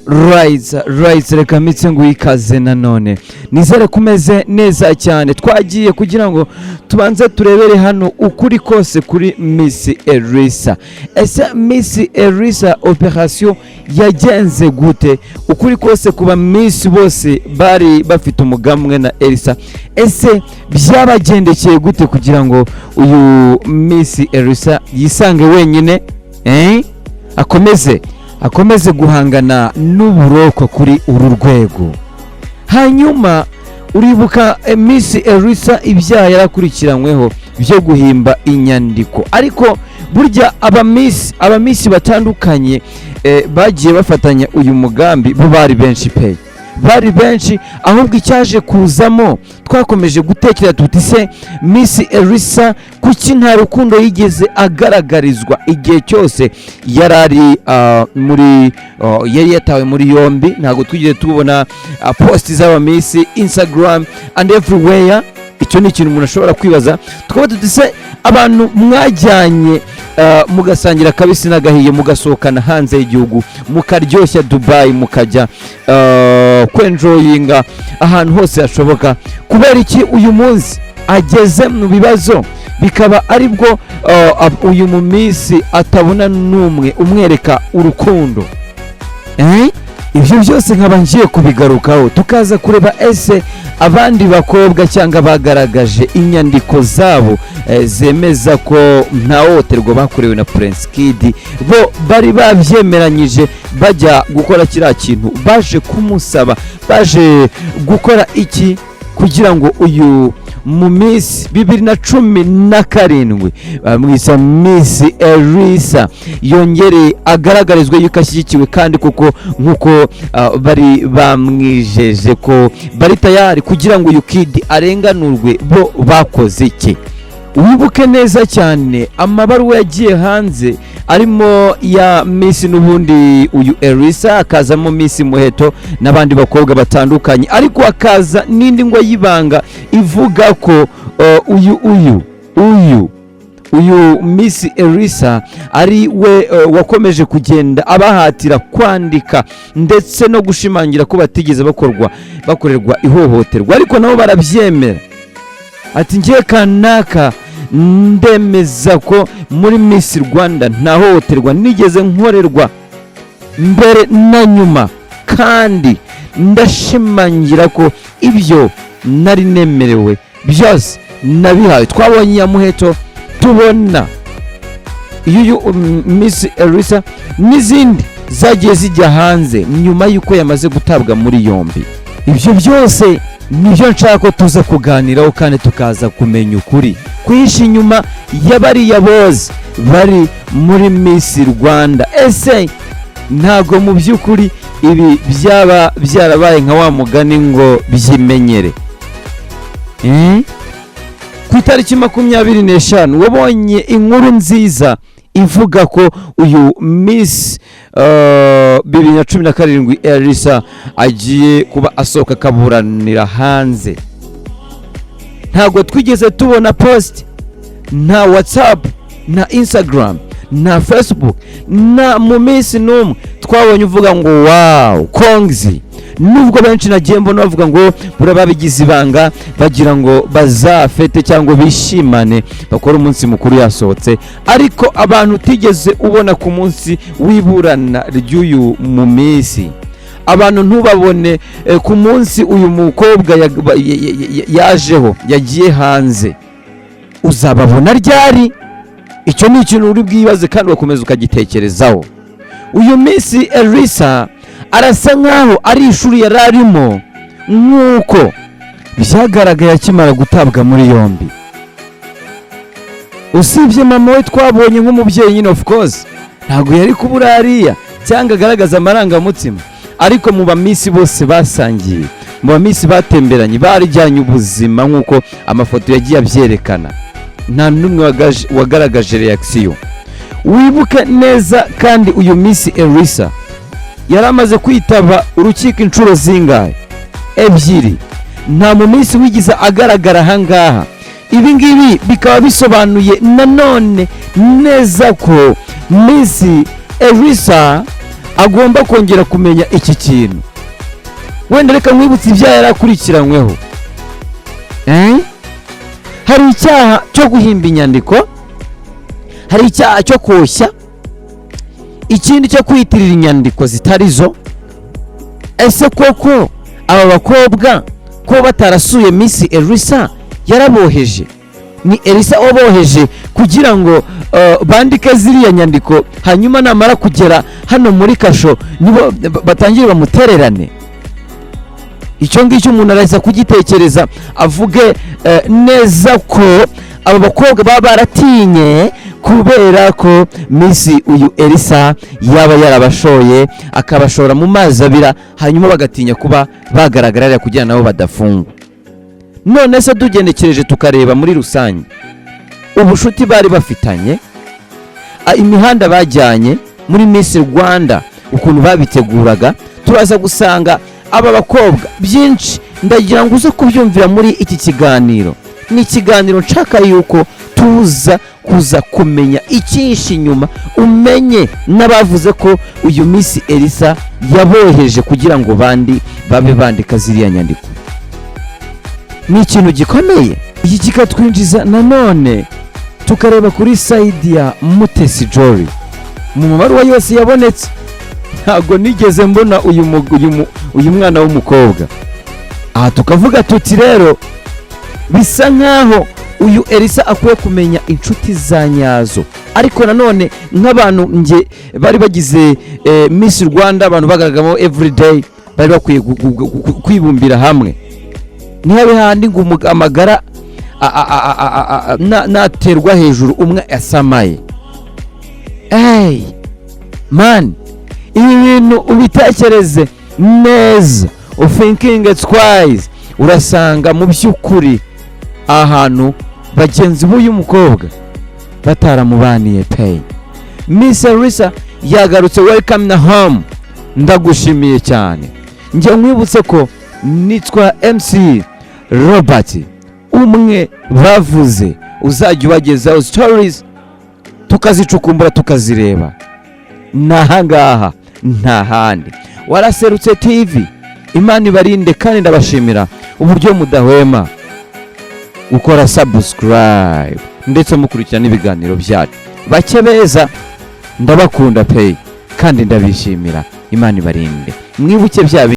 Right, reka mitse ngo ikaze nanone nizere kumeze neza cyane. Twagiye kugira ngo tubanze turebere hano ukuri kose kuri Miss Elisa. Ese Miss Elisa operation yagenze gute? Ukuri kose kuba Miss bose bari bafite umugamwe na Elisa. Ese byabagendekeye gute kugira ngo uyu Miss Elisa yisange wenyine akomeze guhangana n'uburoko kuri uru rwego? Hanyuma uribuka Miss Elisa ibyaha yarakurikiranyweho byo guhimba inyandiko, ariko burya abamisi batandukanye bagiye bafatanya uyu mugambi bo bari benshi ahubwo icyaje kuzamo twakomeje gutekereza tuti se Miss Elisa kuki nta rukundo yigeze agaragarizwa igihe cyose yari yatawe muri yombi? Ntago twigeze tubona post z'aba Miss Instagram and everywhere. Icyo ni ikintu umuntu ashobora kwibaza, tukaba tuti se abantu mwajyanye mugasangira kabisi nagahiye mugasohokana hanze y'igihugu mukaryoshya Dubai mukajya kwenjoyinga ahantu hose hashoboka, kubera iki uyu munsi ageze mu bibazo bikaba aribwo uyu mumisi atabona n'umwe umwereka urukundo? Ibyo byose nkaba ngiye kubigarukaho, tukaza kureba ese abandi bakobwa cyangwa bagaragaje inyandiko zabo zemeza ko nta hohoterwa bakorewe na Prince Kid, bo bari babyemeranyije bajya gukora kiriya kintu, baje kumusaba, baje gukora iki kugira ngo uyu mu Miss 2017 bamwisa Miss Elisa yongere agaragarizwe yuko ashyigikiwe, kandi kuko nkuko bari bamwijeje ko bari tayari kugira ngo uyu Kid arenganurwe, bo bakoze iki? Wibuke neza cyane amabaruwa yagiye hanze arimo ya Miss n'ubundi uyu Elisa, akazamo Miss Muheto n'abandi bakobwa batandukanye, ariko akaza n'indi ngo yibanga ivuga ko uyu Miss Elisa ari we wakomeje kugenda abahatira kwandika ndetse no gushimangira ko batigeze bakorerwa ihohoterwa, ariko nabo barabyemera. Ati ngiye kanaka ndemeza ko muri Miss Rwanda nta hohoterwa nigeze nkorerwa mbere na nyuma, kandi ndashimangira ko ibyo nari nemerewe byose nabihawe. Twabonye ya Muheto, tubona uyu Miss Elisa n'izindi zagiye zijya hanze nyuma yuko yamaze gutabwa muri yombi. Ibyo byose nibyo nshaka ko tuza kuganiraho, kandi tukaza kumenya ukuri kwihisha inyuma y'abariya boze bari muri Miss Rwanda. Ese ntago mu by'ukuri ibi byaba byarabaye nka wa mugani ngo byimenyere? Ku itariki 25 wabonye inkuru nziza ivuga ko uyu Miss 2017 Elisa agiye kuba asohoka akaburanira hanze. Ntago twigeze tubona post, nta WhatsApp, na Instagram, na Facebook, na mu Miss n'umwe twabonye uvuga ngo wow kongzi. Nubwo benshi nagiye mbona bavuga ngo burababigize ibanga bagira ngo bazafete cyangwa bishimane bakora umunsi mukuru yasohotse, ariko abantu utigeze ubona ku munsi w'iburana ry'uyu mu Miss, abantu ntubabone ku munsi uyu mukobwa yajeho yagiye hanze, uzababona ryari? Icyo ni ikintu uri bwibaze kandi ukomeza ukagitekerezaho. Uyu Miss Elisa arasa nkaho ari ishuri yararimo, nkuko byagaragaye akimara gutabwa muri yombi. Usibye mama we twabonye nk'umubyeyi nyine, of course ntabwo yari kubura hariya cyangwa agaragaza amarangamutima, ariko mu bamisi bose basangiye, mu bamisi batemberanye, barijyanye ubuzima nkuko amafoto yagiye abyerekana, nta numwe wagaragaje reaction. Wibuke neza kandi uyu Miss Elisa yaramaze kwitaba urukiko inshuro zingahe? 2. Nta mu Miss wigize agaragara hangaha. Ibi ngibi bikaba bisobanuye nanone neza ko Miss Elisa agomba kongera kumenya iki kintu. Wenda reka mwibutse ibyaha yarakurikiranyweho. Hari icyaha cyo guhimba inyandiko, hari icyaha cyo koshya, ikindi cyo kwiyitirira inyandiko zitari zo. Ese koko aba bakobwa ko batarasuye Miss Elisa yaraboheje? Ni Elisa waboheje kugira ngo bandike ziriya nyandiko, hanyuma namara kugera hano muri kasho nibo batangire bamutererane? Icyo ngicyo umuntu araza kugitekereza avuge neza ko aba bakobwa baba baratinye kubera ko Miss uyu Elisa yaba yarabashoye akabashora mu mazi abira, hanyuma bagatinya kuba bagaragarira kugira nabo badafungwa. None se tugenekereje tukareba muri rusange ubushuti bari bafitanye, imihanda bajyanye muri Miss Rwanda, ukuntu babiteguraga, turaza gusanga aba bakobwa byinshi ndagira ngo uze kubyumvira muri iki kiganiro. Ni ikiganiro nshaka yuko tuza kuza kumenya icyinshi inyuma, umenye n'abavuze ko uyu Miss Elisa yaboheje kugira ngo bandi babe bandika ziriya nyandiko. Ni ikintu gikomeye. Iki kikatwinjiza nanone tukareba kuri side ya Mutesi Jolly. Mu mabaruwa yose yabonetse ntago nigeze mbona uyu mwana w'umukobwa. Aha tukavuga tuti rero bisa nkaho uyu Elisa akwiye kumenya inshuti za nyazo, ariko nanone nk'abantu nge bari bagize Miss Rwanda, abantu bagaragamo everyday, bari bakwiye kwibumbira hamwe. Nihabe handi ngo amagara naterwa hejuru umwe asamaye. Man, ibi bintu ubitekereze neza, thinking twice, urasanga mu by'ukuri ahantu bagenzi b'uyu mukobwa bataramubaniye pay. Miss Elisa yagarutse, welcome na home, ndagushimiye cyane. Njye nkwibutse ko nitwa MC Robert, umwe bavuze uzajya ubagezaho stories tukazicukumbura tukazireba. Nahangaha nta handi. Waraserutse TV, Imana ibarinde kandi ndabashimira uburyo mudahwema gukora subscribe ndetse mukurikirana ibiganiro byacu. Bake beza ndabakunda pay kandi ndabishimira. Imana ibarinde. Mwibuke bya